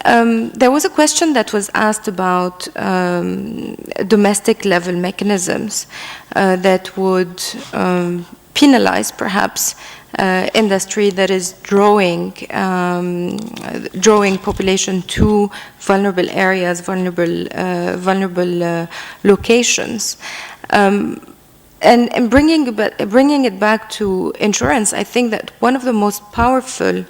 There was a question that was asked about domestic level mechanisms that would penalize perhaps industry that is drawing population to vulnerable areas, vulnerable locations. And bringing it back to insurance, I think that one of the most powerful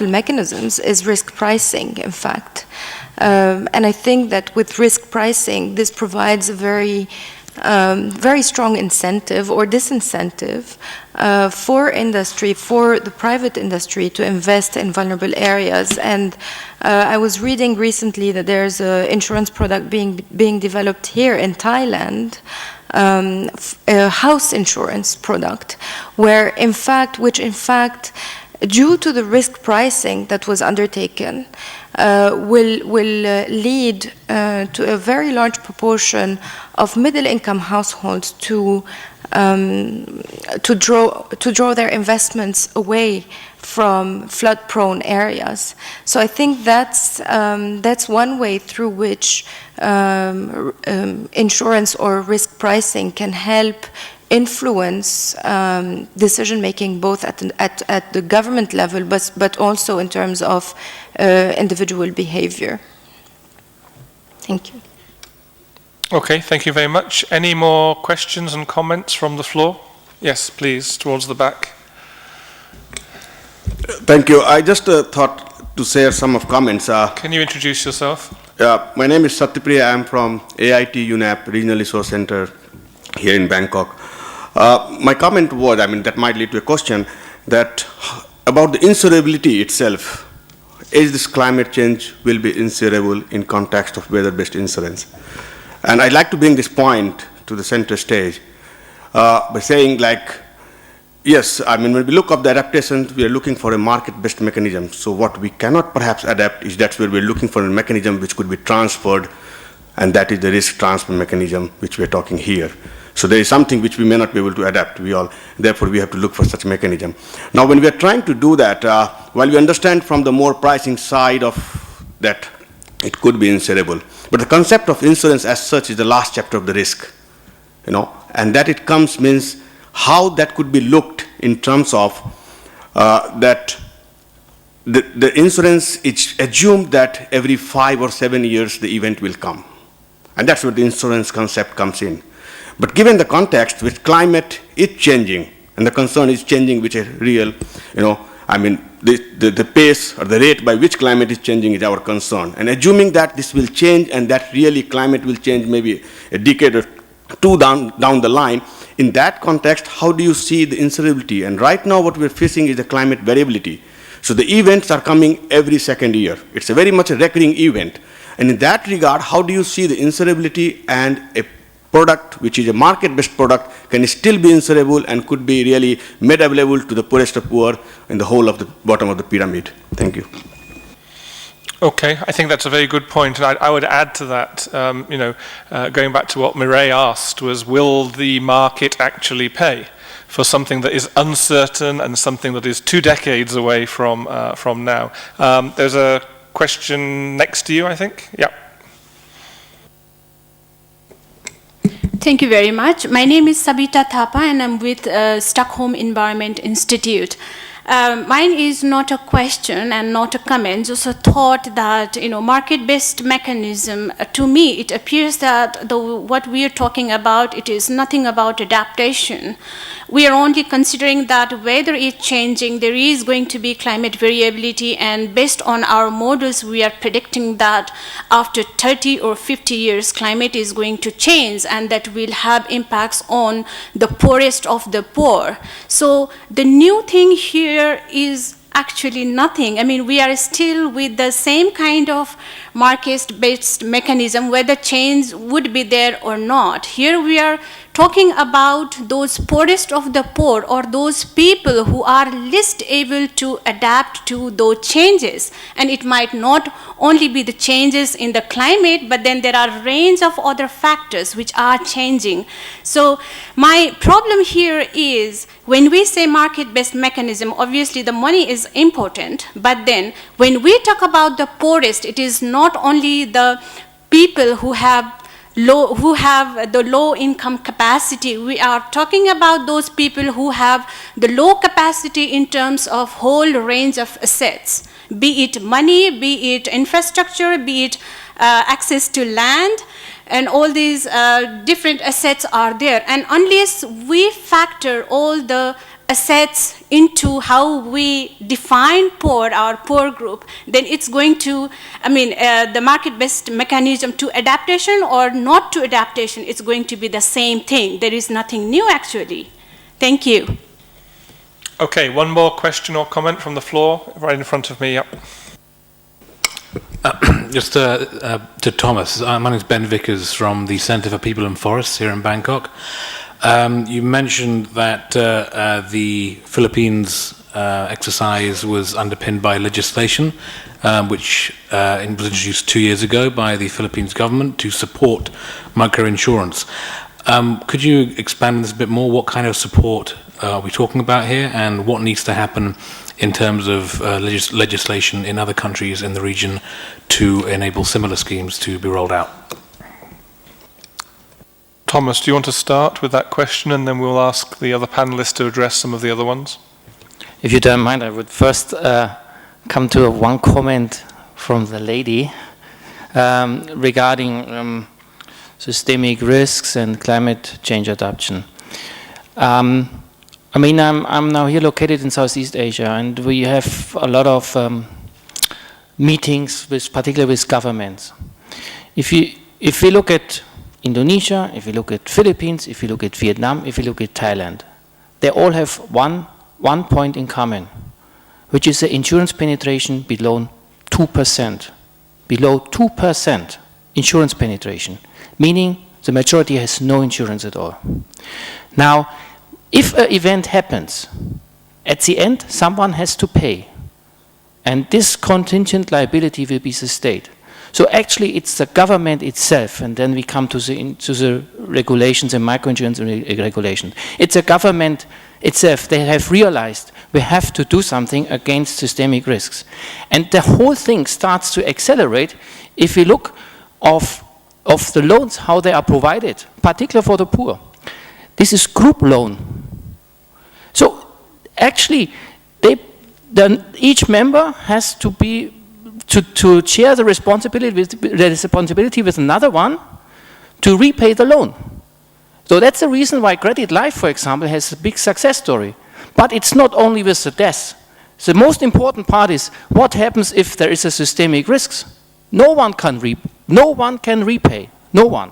mechanisms is risk pricing, in fact. And I think that with risk pricing, this provides a very strong incentive or disincentive for industry, for the private industry to invest in vulnerable areas. And I was reading recently that there's an insurance product being developed here in Thailand, a house insurance product, which in fact, due to the risk pricing that was undertaken, will lead to a very large proportion of middle-income households to draw their investments away from flood-prone areas. So I think that's one way through which insurance or risk pricing can help influence decision-making both at the government level, but also in terms of individual behavior. Thank you. Okay, thank you very much. Any more questions and comments from the floor? Yes, please, towards the back. Thank you. I just thought to share some of comments. Can you introduce yourself? My name is Satyapriya. I'm from AIT UNAP Regional Resource Center here in Bangkok. My comment was, that might lead to a question, that about the insurability itself. Is this climate change will be insurable in context of weather-based insurance? And I'd like to bring this point to the center stage by saying, yes, when we look up the adaptation, we are looking for a market-based mechanism. So what we cannot perhaps adapt is that's where we're looking for a mechanism which could be transferred, and that is the risk transfer mechanism which we're talking here. So there is something which we may not be able to adapt. Therefore, we have to look for such mechanism. Now, when we are trying to do that, while we understand from the more pricing side of that, it could be insurable. But the concept of insurance as such is the last chapter of the risk, and that it comes means how that could be looked in terms of that the insurance, it's assumed that every 5 or 7 years the event will come. And that's where the insurance concept comes in. But given the context which climate is changing, and the concern is changing, which is real, the pace or the rate by which climate is changing is our concern. And assuming that this will change and that really climate will change maybe a decade or two down the line, in that context, how do you see the insurability? And right now what we're facing is the climate variability. So the events are coming every second year. It's a very much a recurring event. And in that regard, how do you see the insurability and a product which is a market-based product can still be insurable and could be really made available to the poorest of poor in the whole of the bottom of the pyramid? Thank you. Okay, I think that's a very good point, and I would add to that, going back to what Mireille asked, was will the market actually pay for something that is uncertain and something that is 2 decades away from now? There's a question next to you, I think. Yeah. Thank you very much. My name is Sabita Thapa, and I'm with Stockholm Environment Institute. Mine is not a question and not a comment, just a thought that, market-based mechanism, to me, it appears that what we are talking about, it is nothing about adaptation. We are only considering that weather is changing, there is going to be climate variability, and based on our models, we are predicting that after 30 or 50 years, climate is going to change, and that will have impacts on the poorest of the poor. So the new thing here is actually nothing. We are still with the same kind of market-based mechanism, whether change would be there or not. Here we are talking about those poorest of the poor, or those people who are least able to adapt to those changes. And it might not only be the changes in the climate, but then there are a range of other factors which are changing. So my problem here is, when we say market-based mechanism, obviously the money is important, but then when we talk about the poorest, it is not only the people who have the low income capacity. We are talking about those people who have the low capacity in terms of whole range of assets, be it money, be it infrastructure, be it access to land, and all these different assets are there. And unless we factor all the assets into how we define poor, our poor group, then it's going to, the market-based mechanism to adaptation or not to adaptation, it's going to be the same thing. There is nothing new, actually. Thank you. Okay, one more question or comment from the floor, right in front of me. Yep. Just to Thomas, my name is Ben Vickers from the Centre for People and Forests here in Bangkok. You mentioned that the Philippines exercise was underpinned by legislation which was introduced 2 years ago by the Philippines government to support microinsurance. Could you expand on this a bit more? What kind of support are we talking about here, and what needs to happen in terms of legislation in other countries in the region to enable similar schemes to be rolled out? Thomas, do you want to start with that question, and then we'll ask the other panelists to address some of the other ones? If you don't mind, I would first come to one comment from the lady regarding systemic risks and climate change adaptation. I'm now here located in Southeast Asia, and we have a lot of meetings, particularly with governments. If we look at Indonesia, if you look at Philippines, if you look at Vietnam, if you look at Thailand, they all have one point in common, which is the insurance penetration below 2%. Below 2% insurance penetration, meaning the majority has no insurance at all. Now, if an event happens, at the end, someone has to pay. And this contingent liability will be the state. So actually, it's the government itself, and then we come to the regulations and microinsurance regulations. It's the government itself. They have realized we have to do something against systemic risks. And the whole thing starts to accelerate if we look of the loans, how they are provided, particularly for the poor. This is group loan. So actually, each member has to be to share the responsibility with another one to repay the loan. So that's the reason why Credit Life, for example, has a big success story. But it's not only with the death. The most important part is what happens if there is a systemic risk. No one can repay. No one.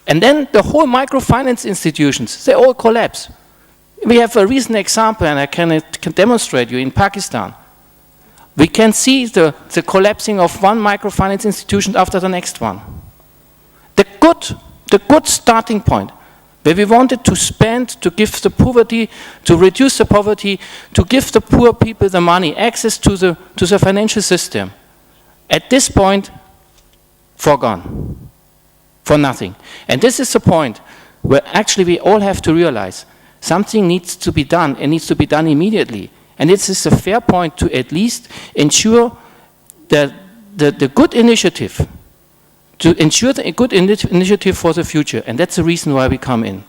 And then the whole microfinance institutions, they all collapse. We have a recent example, and I can demonstrate you in Pakistan. We can see the collapsing of one microfinance institution after the next one. The good starting point, where we wanted to spend, to give the poverty, to reduce the poverty, to give the poor people the money, access to the financial system. At this point, forgone, for nothing. And this is the point where actually we all have to realize something needs to be done, and needs to be done immediately. And this is a fair point to at least ensure that the good initiative, to ensure the good initiative for the future. And that's the reason why we come in.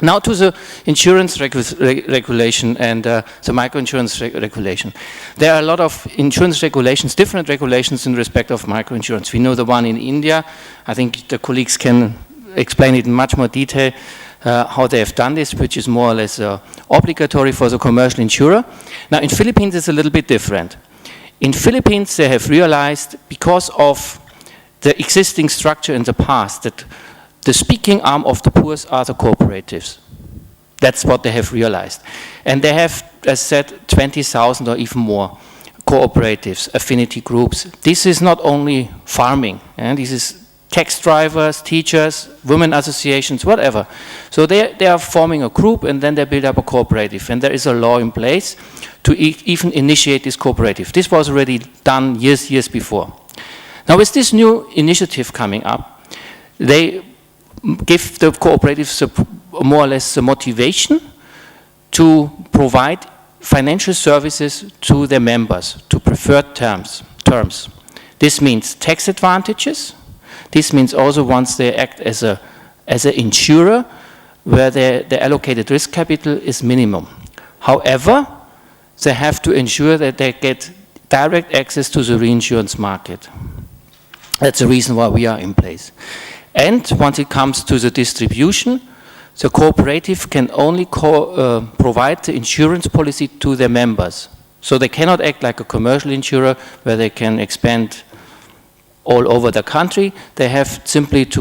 Now to the insurance regulation and the microinsurance regulation. There are a lot of insurance regulations, different regulations in respect of microinsurance. We know the one in India. I think the colleagues can explain it in much more detail. How they have done this, which is more or less obligatory for the commercial insurer. Now in Philippines it's a little bit different. In Philippines they have realized, because of the existing structure in the past, that the speaking arm of the poor are the cooperatives. That's what they have realized. And they have, as said, 20,000 or even more cooperatives, affinity groups. This is not only farming, and this is tax drivers, teachers, women associations, whatever. So they are forming a group, and then they build up a cooperative, and there is a law in place to even initiate this cooperative. This was already done years before. Now with this new initiative coming up, they give the cooperatives more or less a motivation to provide financial services to their members, to preferred terms. This means tax advantages. This means also once they act as an insurer, where the allocated risk capital is minimum. However, they have to ensure that they get direct access to the reinsurance market. That's the reason why we are in place. And once it comes to the distribution, the cooperative can only provide the insurance policy to their members. So they cannot act like a commercial insurer where they can expand all over the country. They have simply to